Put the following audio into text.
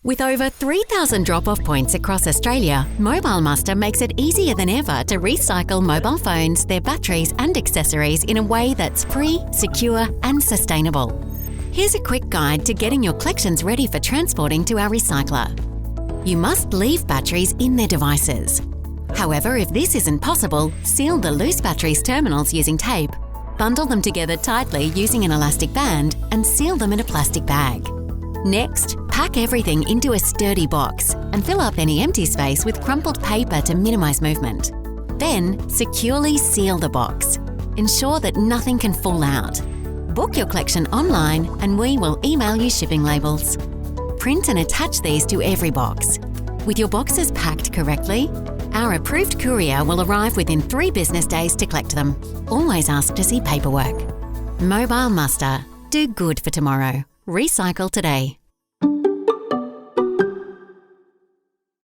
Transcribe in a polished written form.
With over 3,000 drop-off points across Australia, Mobile Muster makes it easier than ever to recycle mobile phones, their batteries and accessories in a way that's free, secure and sustainable. Here's a quick guide to getting your collections ready for transporting to our recycler. You must leave batteries in their devices. However, if this isn't possible, seal the loose batteries terminals using tape, bundle them together tightly using an elastic band and seal them in a plastic bag. Next, pack everything into a sturdy box and fill up any empty space with crumpled paper to minimise movement. Then, securely seal the box. Ensure that nothing can fall out. Book your collection online and we will email you shipping labels. Print and attach these to every box. With your boxes packed correctly, our approved courier will arrive within 3 business days to collect them. Always ask to see paperwork. Mobile Muster. Do good for tomorrow. Recycle today.